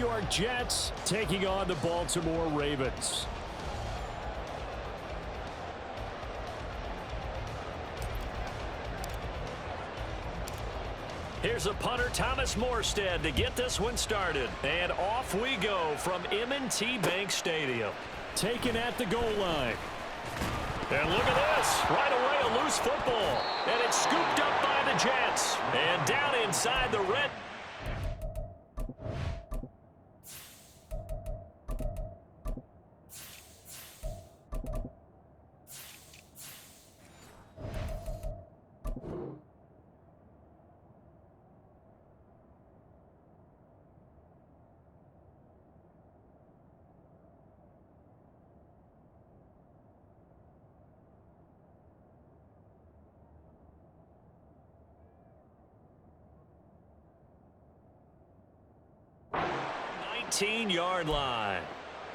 York Jets taking on the Baltimore Ravens. Here's a punter, Thomas Morstead, to get this one started. And off we go from M&T Bank Stadium. Taken at the goal line. And look at this. Right away, a loose football. And it's scooped up by the Jets. And down inside the red. Yard line.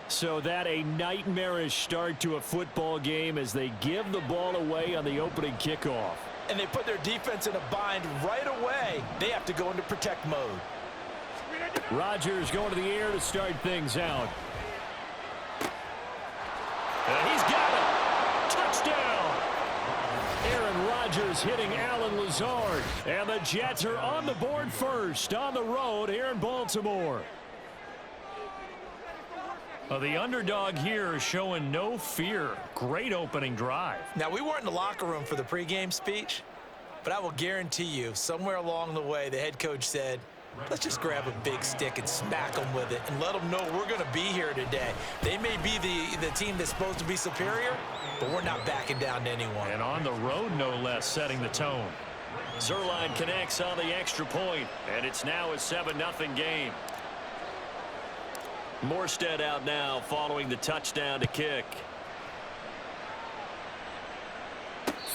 So that a nightmarish start to a football game as they give the ball away on the opening kickoff. And they put their defense in a bind right away. They have to go into protect mode. Rodgers going to the air to start things out. And he's got it. Touchdown. Aaron Rodgers hitting Allen Lazard. And the Jets are on the board first on the road here in Baltimore. The underdog here is showing no fear. Great opening drive. Now, we weren't in the locker room for the pregame speech, but I will guarantee you, somewhere along the way, the head coach said, let's just grab a big stick and smack them with it and let them know we're going to be here today. They may be the team that's supposed to be superior, but we're not backing down to anyone. And on the road, no less, setting the tone. Zerline connects on the extra point, and it's now a 7-0 game. Morstead out now following the touchdown to kick.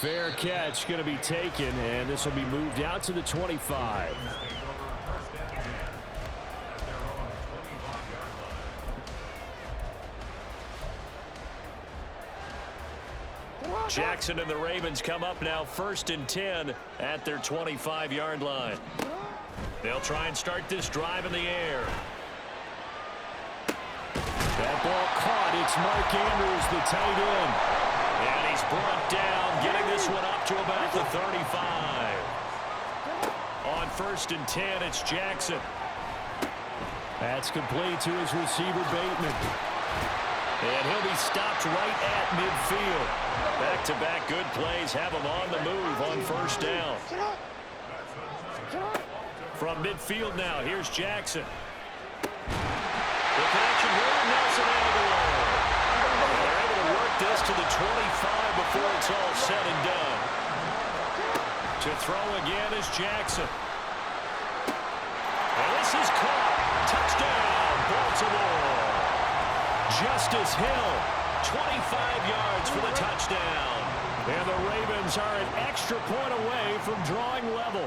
Fair catch going to be taken, and this will be moved out to the 25. Jackson and the Ravens come up now 1st and 10 at their 25-yard line. They'll try and start this drive in the air. That ball caught. It's Mark Andrews, the tight end. And he's brought down, getting this one up to about the 35. On 1st and 10, it's Jackson. That's complete to his receiver, Bateman. And he'll be stopped right at midfield. Back-to-back good plays have him on the move on 1st down. From midfield now, here's Jackson. The connection here, Nelson Aguilar. They're able to work this to the 25 before it's all said and done. To throw again is Jackson. And this is caught. Touchdown, Baltimore. Justice Hill, 25 yards for the touchdown. And the Ravens are an extra point away from drawing level.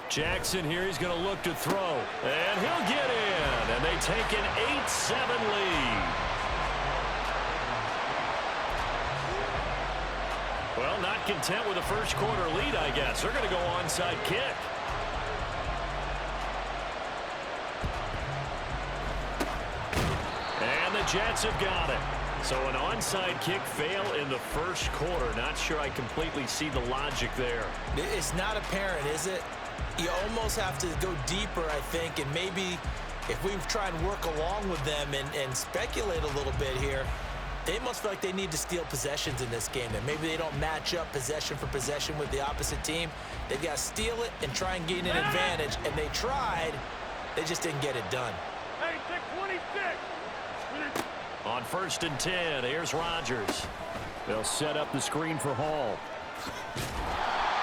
Jackson here, he's going to look to throw. And he'll get in. And they take an 8-7 lead. Well, not content with the first quarter lead, I guess. They're going to go onside kick. And the Jets have got it. So an onside kick fail in the first quarter. Not sure I completely see the logic there. It's not apparent, is it? You almost have to go deeper, I think, and maybe if we try and work along with them and speculate a little bit here, they must feel like they need to steal possessions in this game, and maybe they don't match up possession for possession with the opposite team. They've got to steal it and try and gain an advantage, and they tried. They just didn't get it done. Hey, take 26. On 1st and 10, here's Rodgers. They'll set up the screen for Hall.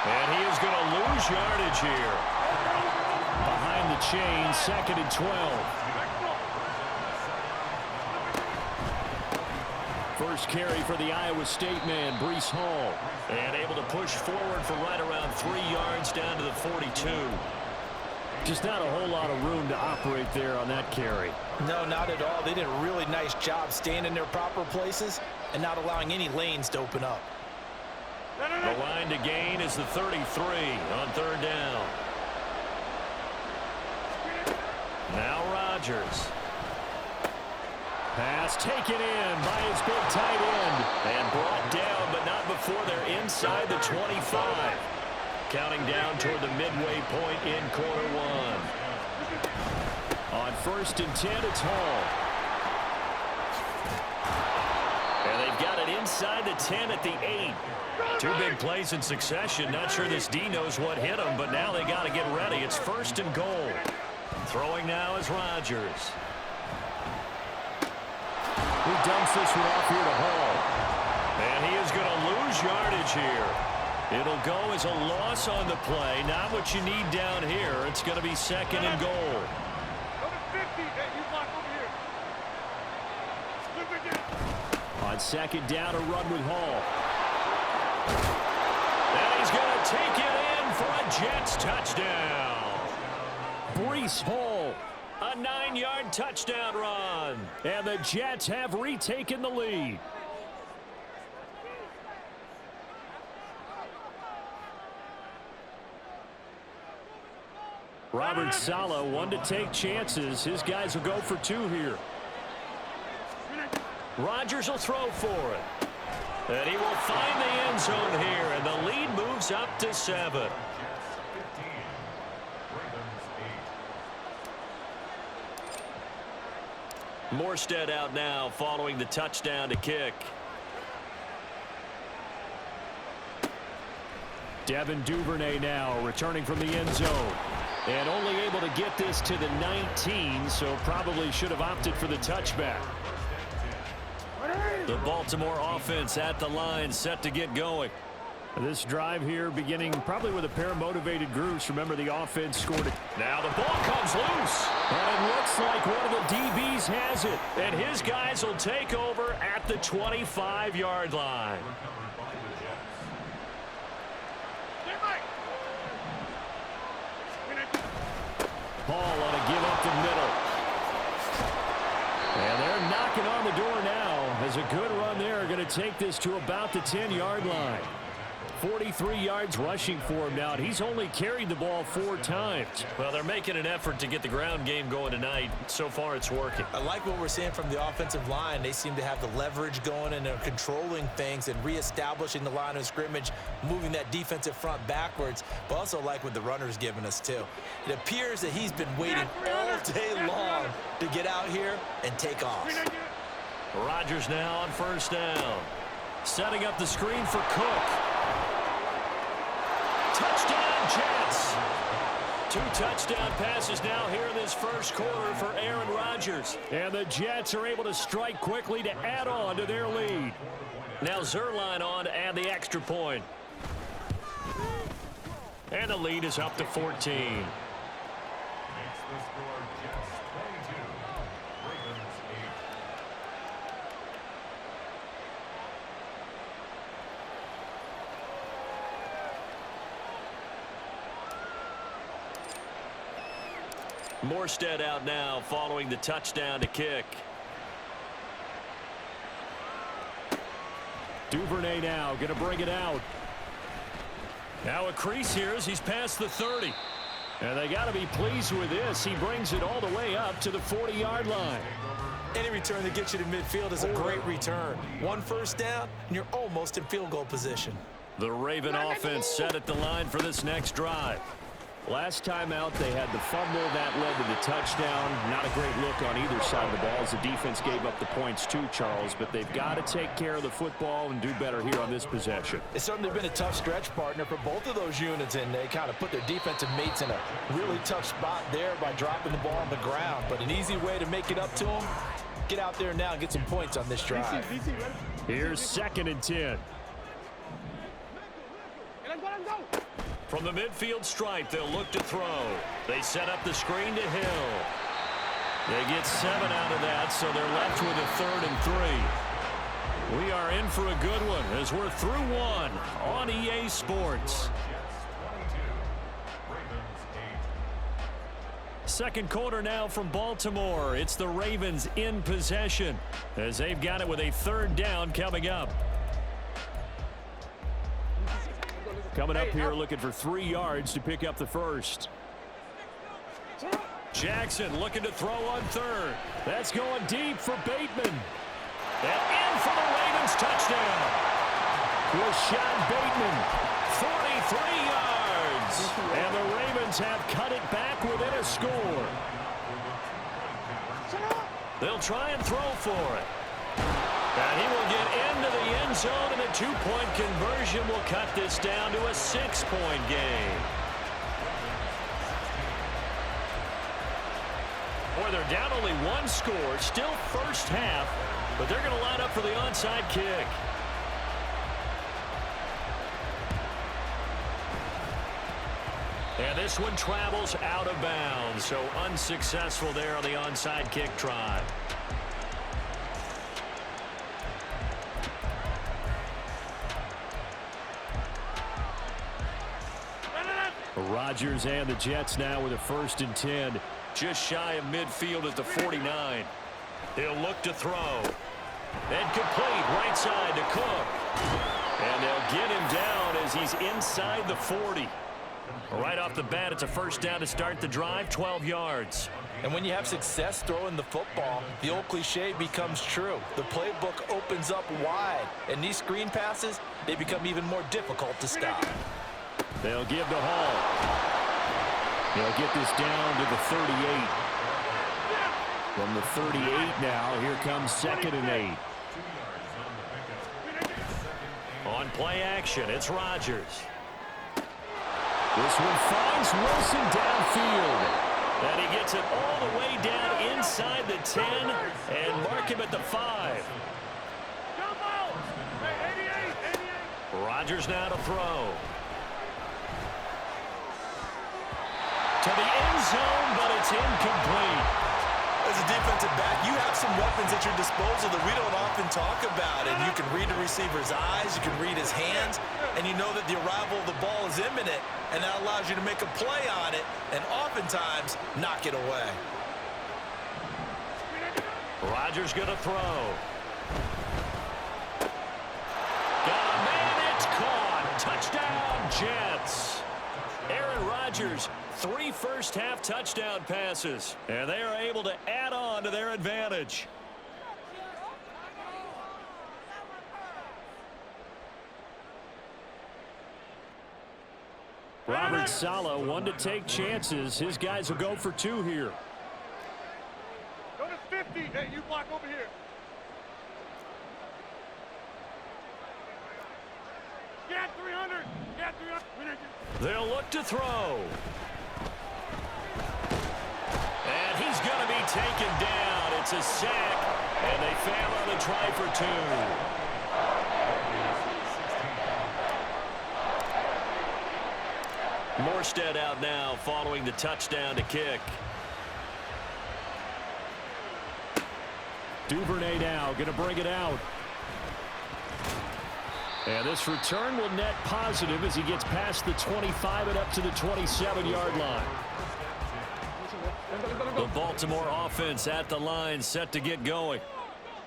And he is going to lose yardage here. Behind the chain, 2nd and 12. First carry for the Iowa State man, Breece Hall. And able to push forward for right around 3 yards down to the 42. Just not a whole lot of room to operate there on that carry. No, not at all. They did a really nice job staying in their proper places and not allowing any lanes to open up. The line to gain is the 33 on 3rd down. Now Rodgers. Pass taken in by his big tight end. And brought down, but not before they're inside the 25. Counting down toward the midway point in quarter one. On 1st and 10, it's Hall. And they've got it inside the 10 at the 8. Two big plays in succession. Not sure this D knows what hit him, but now they got to get ready. It's 1st and goal. Throwing now is Rodgers. He dumps this one off here to Hall. And he is going to lose yardage here. It'll go as a loss on the play. Not what you need down here. It's going to be 2nd and goal. Number 50, you block over here. On 2nd down, a run with Hall. And he's going to take it in for a Jets touchdown. Breece Hall, a 9-yard touchdown run. And the Jets have retaken the lead. Robert Saleh, one to take chances. His guys will go for 2 here. Rodgers will throw for it. And he will find the end zone here, and the lead moves up to 7. Morstead out now following the touchdown to kick. Devin Duvernay now returning from the end zone. And only able to get this to the 19, so probably should have opted for the touchback. The Baltimore offense at the line, set to get going. This drive here beginning probably with a pair of motivated groups. Remember, the offense scored it. Now the ball comes loose. And it looks like one of the DBs has it. And his guys will take over at the 25-yard line. Paul on a give up the middle. And they're knocking on the door now. As a good run there, going to take this to about the 10-yard line. 43 yards rushing for him now, and he's only carried the ball 4 times. Well, they're making an effort to get the ground game going tonight. So far, it's working. I like what we're seeing from the offensive line. They seem to have the leverage going, and they're controlling things and reestablishing the line of scrimmage, moving that defensive front backwards, but also like what the runner's giving us, too. It appears that he's been waiting all day long to get out here and take off. Rodgers now on 1st down. Setting up the screen for Cook. Touchdown, Jets. 2 touchdown passes now here in this first quarter for Aaron Rodgers. And the Jets are able to strike quickly to add on to their lead. Now Zerline on to add the extra point. And the lead is up to 14. Morstead out now following the touchdown to kick. Duvernay now going to bring it out. Now a crease here as he's past the 30. And they got to be pleased with this. He brings it all the way up to the 40-yard line. Any return that gets you to midfield is a great return. 1 first down, and you're almost in field goal position. The Raven offense set at the line for this next drive. Last time out, they had the fumble that led to the touchdown. Not a great look on either side of the ball as the defense gave up the points too, Charles. But they've got to take care of the football and do better here on this possession. It's certainly been a tough stretch, partner, for both of those units, and they kind of put their defensive mates in a really tough spot there by dropping the ball on the ground. But an easy way to make it up to them, get out there now and get some points on this drive. Here's 2nd and 10. From the midfield stripe, they'll look to throw. They set up the screen to Hill. They get 7 out of that, so they're left with a 3rd and 3. We are in for a good one as we're through 1 on EA Sports. Second quarter now from Baltimore. It's the Ravens in possession as they've got it with a 3rd down coming up. Coming up here looking for 3 yards to pick up the first. Jackson looking to throw on third. That's going deep for Bateman. And in for the Ravens touchdown. Rashad Bateman, 43 yards. And the Ravens have cut it back within a score. They'll try and throw for it. And he will get into the end zone, and a two-point conversion will cut this down to a 6-point game. Boy, they're down only one score, still first half, but they're going to line up for the onside kick. And this one travels out of bounds, so unsuccessful there on the onside kick try. Rodgers and the Jets now with a 1st and 10. Just shy of midfield at the 49. He'll look to throw. And complete right side to Cook. And they'll get him down as he's inside the 40. Right off the bat, it's a first down to start the drive, 12 yards. And when you have success throwing the football, the old cliche becomes true. The playbook opens up wide. And these screen passes, they become even more difficult to stop. They'll give to Hall. They'll get this down to the 38. From the 38 now, here comes 2nd and 8. On play action, it's Rodgers. This one finds Wilson downfield. And he gets it all the way down inside the 10 and mark him at the 5. Rodgers now to throw. To the end zone, but it's incomplete. As a defensive back, you have some weapons at your disposal that we don't often talk about. And you can read a receiver's eyes, you can read his hands, and you know that the arrival of the ball is imminent, and that allows you to make a play on it and oftentimes knock it away. Rodgers going to throw. Got a man, it's caught. Touchdown, Jets. Aaron Rodgers, 3 first-half touchdown passes, and they are able to add on to their advantage. Robert Saleh, one to take chances. His guys will go for 2 here. Go to 50. Hey, you block over here. Get 300. Get 300. They'll look to throw. And he's going to be taken down. It's a sack, and they fail on the try for 2. Morstead out now following the touchdown to kick. Duvernay now going to bring it out. And this return will net positive as he gets past the 25 and up to the 27-yard line. The Baltimore offense at the line, set to get going.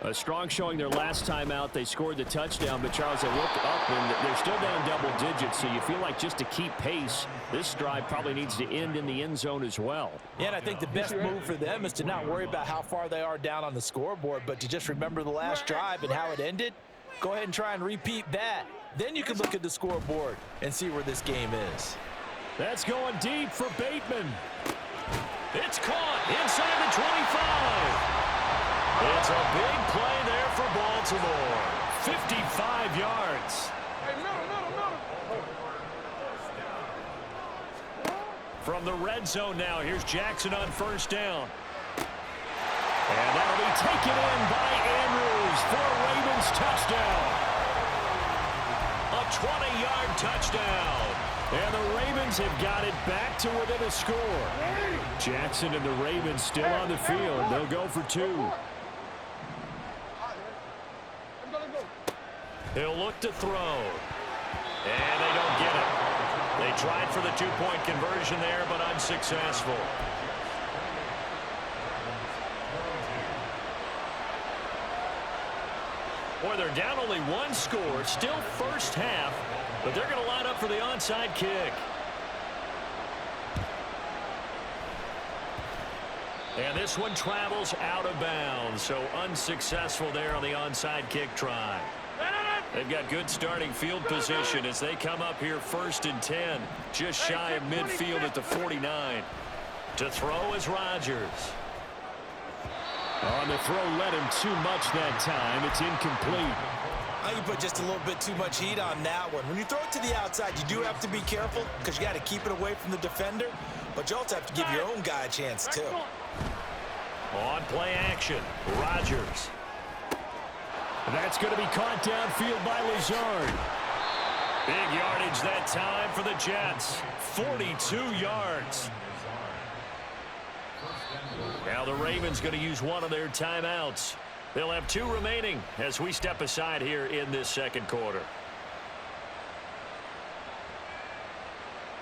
A strong showing their last time out. They scored the touchdown, but Charles, they looked up and they're still down double digits, so you feel like just to keep pace, this drive probably needs to end in the end zone as well. Yeah, and I think the best move for them is to not worry about how far they are down on the scoreboard, but to just remember the last drive and how it ended. Go ahead and try and repeat that. Then you can look at the scoreboard and see where this game is. That's going deep for Bateman. It's caught inside the 25. It's a big play there for Baltimore. 55 yards. From the red zone now, here's Jackson on first down. And that'll be taken in by Andrews for a Ravens touchdown. A 20-yard touchdown. And the Ravens have got it back to within a score. Jackson and the Ravens still on the field. They'll go for 2. He'll look to throw. And they don't get it. They tried for the 2-point conversion there, but unsuccessful. Boy, they're down only 1 score. Still first half, but they're going to line up for the onside kick. And this one travels out of bounds, so unsuccessful there on the onside kick try. They've got good starting field position as they come up here 1st and 10, just shy of midfield at the 49. To throw is Rodgers. On the throw, led him too much that time. It's incomplete. I think you put just a little bit too much heat on that one. When you throw it to the outside, you do have to be careful because you got to keep it away from the defender, but you also have to give your own guy a chance too. On play action, Rodgers. That's going to be caught downfield by Lazard. Big yardage that time for the Jets. 42 yards. Now the Ravens going to use one of their timeouts. They'll have 2 remaining as we step aside here in this second quarter.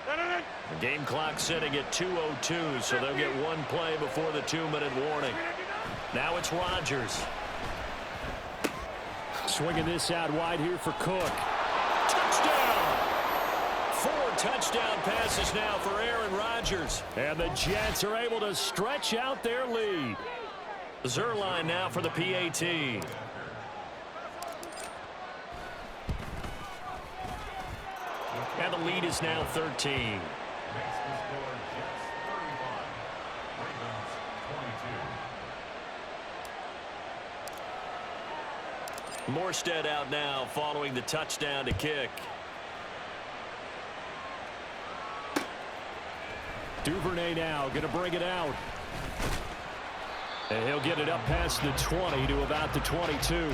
The game clock sitting at 2:02, so they'll get 1 play before the 2-minute warning. Now it's Rodgers. Swinging this out wide here for Cook. Touchdown! 4 touchdown passes now for Aaron Rodgers. And the Jets are able to stretch out their lead. Zerline now for the PAT. And the lead is now 13. Morstead out now following the touchdown to kick. Duvernay now going to bring it out. And he'll get it up past the 20 to about the 22.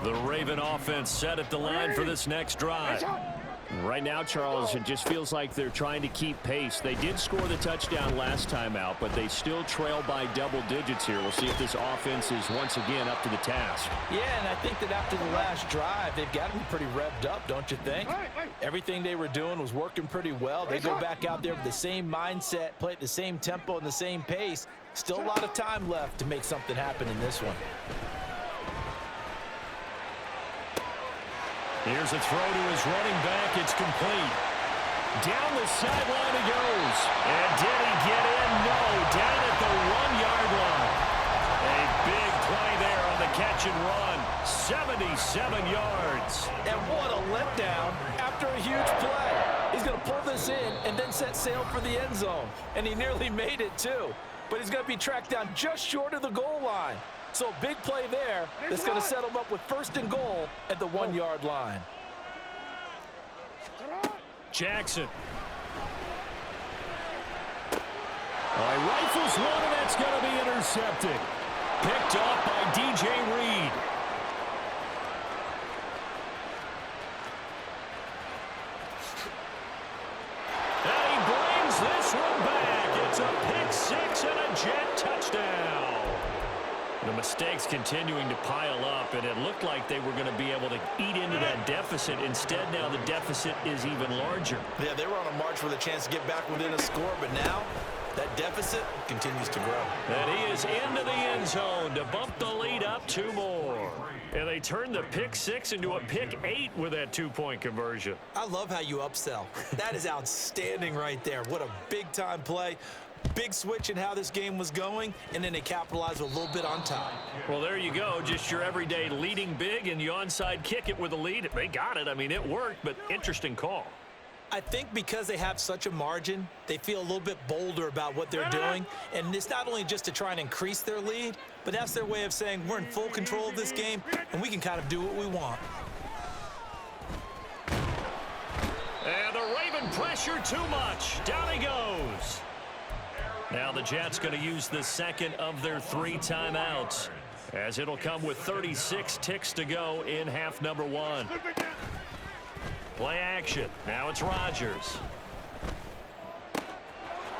The Raven offense set at the line for this next drive. Right now, Charles, it just feels like they're trying to keep pace. They did score the touchdown last time out, but they still trail by double digits here. We'll see if this offense is once again up to the task. Yeah, and I think that after the last drive, they've got to be pretty revved up, don't you think? Everything they were doing was working pretty well. They go back out there with the same mindset, play at the same tempo and the same pace. Still a lot of time left to make something happen in this one. Here's a throw to his running back. It's complete. Down the sideline he goes. And did he get in? No. Down at the 1-yard line. A big play there on the catch and run. 77 yards. And what a letdown after a huge play. He's going to pull this in and then set sail for the end zone. And he nearly made it too. But he's going to be tracked down just short of the goal line. So a big play there that's going to set him up with 1st and goal at the 1-yard line. Jackson. He rifles one, and that's going to be intercepted. Picked off by DJ Reed. And he brings this one back. It's a pick 6 and a Jet touchdown. The mistakes continuing to pile up, and it looked like they were going to be able to eat into that deficit. Instead, now the deficit is even larger. Yeah, they were on a march with a chance to get back within a score, but now that deficit continues to grow. And he is into the end zone to bump the lead up 2 more. And they turned the pick 6 into a pick 8 with that 2-point conversion. I love how you upsell. That is outstanding right there. What a big-time play. Big switch in how this game was going, and then they capitalized a little bit on top. Well, there you go. Just your everyday leading big, and you onside kick it with a lead. They got it. I mean, it worked, but interesting call. I think because they have such a margin, they feel a little bit bolder about what they're doing. And it's not only just to try and increase their lead, but that's their way of saying we're in full control of this game, and we can kind of do what we want. And the Raven pressure too much. Down he goes. Now the Jets going to use the second of their 3 timeouts, as it'll come with 36 ticks to go in half number 1. Play action. Now it's Rodgers.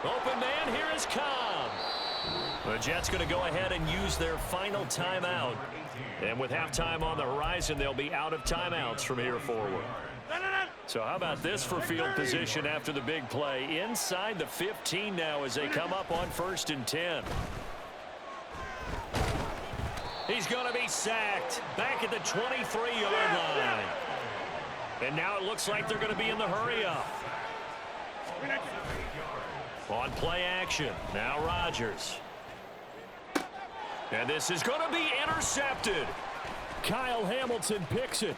Open man, here is Cobb. The Jets going to go ahead and use their final timeout. And with halftime on the horizon, they'll be out of timeouts from here forward. So how about this for field position after the big play? Inside the 15 now as they come up on 1st and 10. He's going to be sacked back at the 23-yard line. And now it looks like they're going to be in the hurry up. On play action, now Rodgers. And this is going to be intercepted. Kyle Hamilton picks it.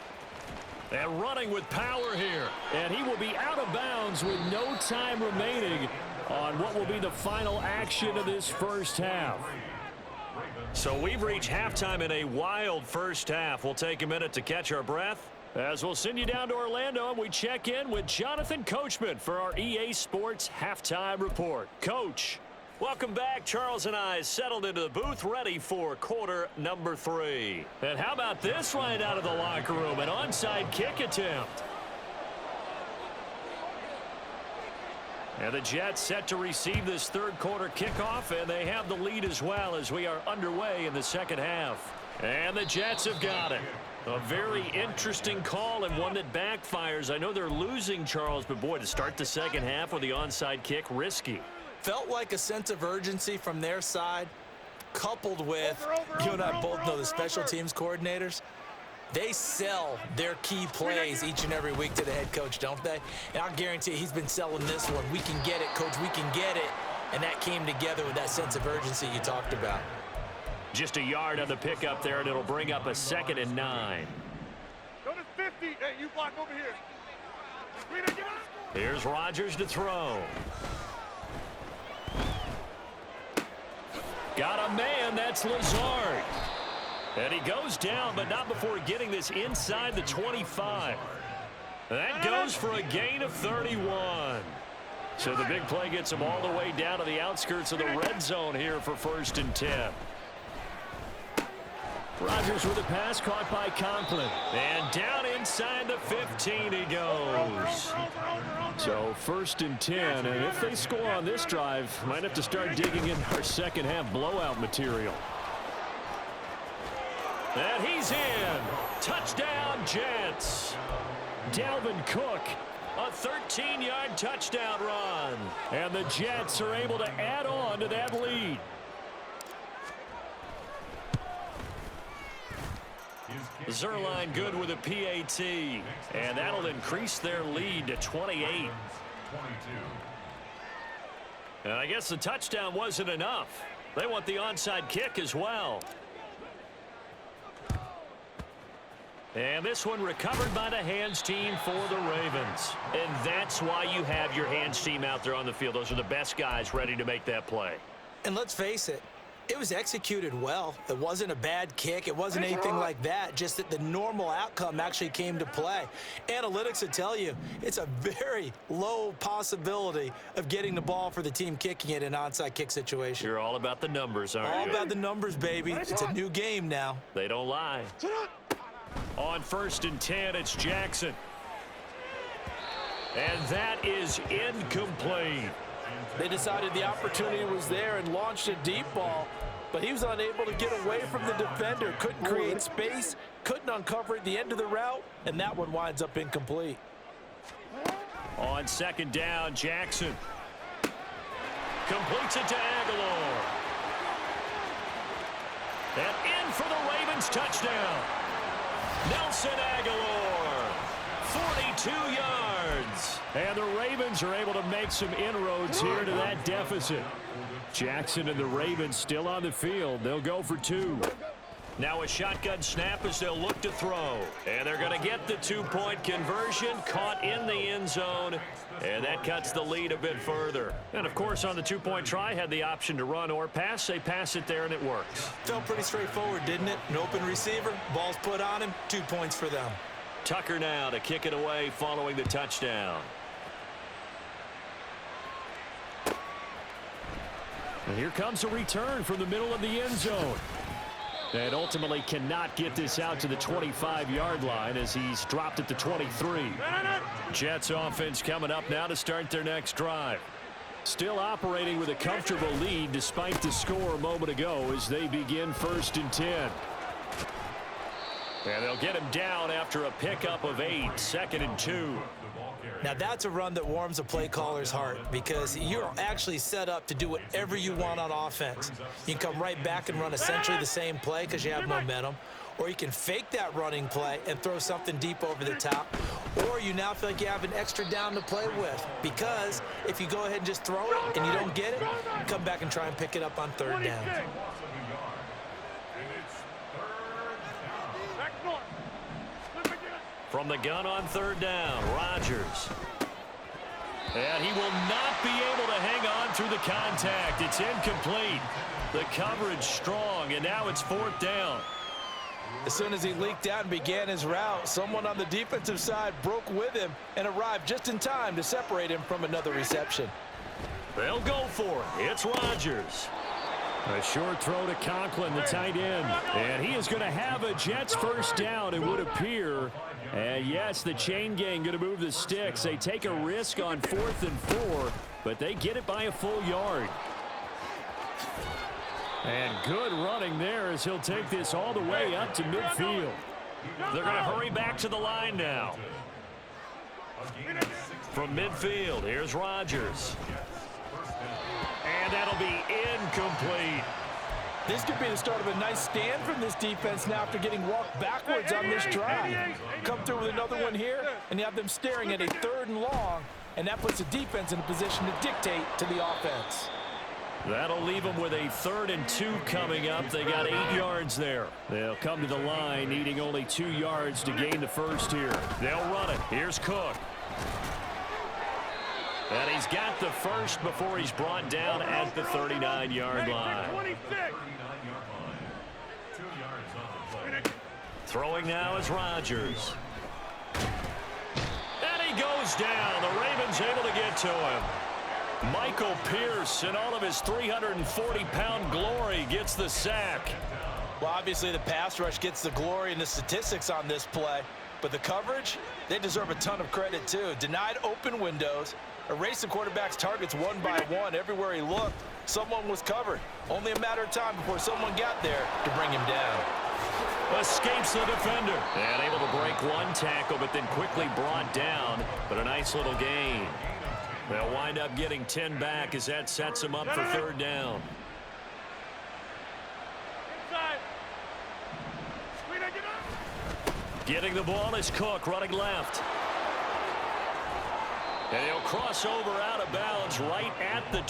And running with power here. And he will be out of bounds with no time remaining on what will be the final action of this first half. So we've reached halftime in a wild first half. We'll take a minute to catch our breath as we'll send you down to Orlando and we check in with Jonathan Coachman for our EA Sports Halftime Report. Coach, welcome back. Charles and I settled into the booth ready for quarter number 3. And how about this right out of the locker room? An onside kick attempt. And the Jets set to receive this third quarter kickoff, and they have the lead as well as we are underway in the second half. And the Jets have got it. A very interesting call and one that backfires. I know they're losing, Charles, but boy, to start the second half with the onside kick, risky. Felt like a sense of urgency from their side, coupled with, you and I both know the special teams coordinators. They sell their key plays each and every week to the head coach, don't they? And I'll guarantee he's been selling this one. We can get it, coach, we can get it. And that came together with that sense of urgency you talked about. Just a yard on the pickup there, and it'll bring up a 2nd and 9. Go to 50. Hey, you block over here. Here's Rodgers to throw. Got a man, that's Lazard. And he goes down, but not before getting this inside the 25. That goes for a gain of 31. So the big play gets him all the way down to the outskirts of the red zone here for 1st and 10. Rodgers with a pass caught by Conklin. And down inside the 15 he goes. So 1st and 10, and if they score on this drive, might have to start digging in our second half blowout material. And he's in. Touchdown, Jets. Dalvin Cook, a 13-yard touchdown run. And the Jets are able to add on to that lead. Zerline good with a PAT. And that'll increase their lead to 28. And I guess the touchdown wasn't enough. They want the onside kick as well. And this one recovered by the hands team for the Ravens. And that's why you have your hands team out there on the field. Those are the best guys ready to make that play. And let's face it, it was executed well. It wasn't a bad kick. It wasn't anything like that. Just that the normal outcome actually came to play. Analytics will tell you it's a very low possibility of getting the ball for the team kicking it in an onside kick situation. You're all about the numbers, aren't you? All about the numbers, baby. It's a new game now. They don't lie. On 1st and 10, it's Jackson. And that is incomplete. They decided the opportunity was there and launched a deep ball, but he was unable to get away from the defender, couldn't create space, couldn't uncover at the end of the route, and that one winds up incomplete. On 2nd down, Jackson completes it to Aguilar. And in for the Ravens touchdown. Nelson Aguilar, 42 yards. And the Ravens are able to make some inroads here to that deficit. Jackson and the Ravens still on the field. They'll go for 2. Now a shotgun snap as they'll look to throw. And they're going to get the 2-point conversion, caught in the end zone. And that cuts the lead a bit further. And, of course, on the 2-point try, had the option to run or pass. They pass it there, and it works. Felt pretty straightforward, didn't it? An open receiver, ball's put on him, 2 points for them. Tucker now to kick it away following the touchdown. And here comes a return from the middle of the end zone. And ultimately cannot get this out to the 25-yard line as he's dropped at the 23. Jets offense coming up now to start their next drive. Still operating with a comfortable lead despite the score a moment ago as they begin 1st and 10. And they'll get him down after a pickup of 8, 2nd and 2. Now that's a run that warms a play caller's heart because you're actually set up to do whatever you want on offense. You can come right back and run essentially the same play because you have momentum, or you can fake that running play and throw something deep over the top, or you now feel like you have an extra down to play with. Because if you go ahead and just throw it and you don't get it, come back and try and pick it up on third down. From the gun on third down, Rodgers. And he will not be able to hang on through the contact. It's incomplete. The coverage strong, and now it's fourth down. As soon as he leaked out and began his route, someone on the defensive side broke with him and arrived just in time to separate him from another reception. They'll go for it. It's Rodgers. A short throw to Conklin, the tight end. And he is going to have a Jets first down, it would appear. And yes, the chain gang going to move the sticks. They take a risk on 4th and 4, but they get it by a full yard. And good running there as he'll take this all the way up to midfield. They're going to hurry back to the line now. From midfield, here's Rodgers. And that'll be incomplete. This could be the start of a nice stand from this defense now after getting walked backwards on this drive. Come through with another one here, and you have them staring at a 3rd and long, and that puts the defense in a position to dictate to the offense. That'll leave them with a 3rd and 2 coming up. They got 8 yards there. They'll come to the line, needing only 2 yards to gain the first here. They'll run it. Here's Cook. And he's got the first before he's brought down at the 39-yard line. Throwing now is Rodgers. And he goes down. The Ravens able to get to him. Michael Pierce, in all of his 340-pound glory, gets the sack. Well, obviously the pass rush gets the glory and the statistics on this play, but the coverage, they deserve a ton of credit too. Denied open windows, erased the quarterback's targets one by one. Everywhere he looked, someone was covered. Only a matter of time before someone got there to bring him down. Escapes the defender. And able to break one tackle, but then quickly brought down. But a nice little gain. They'll wind up getting 10 back as that sets them up for 3rd down. Getting the ball is Cook, running left. And he'll cross over out of bounds right at the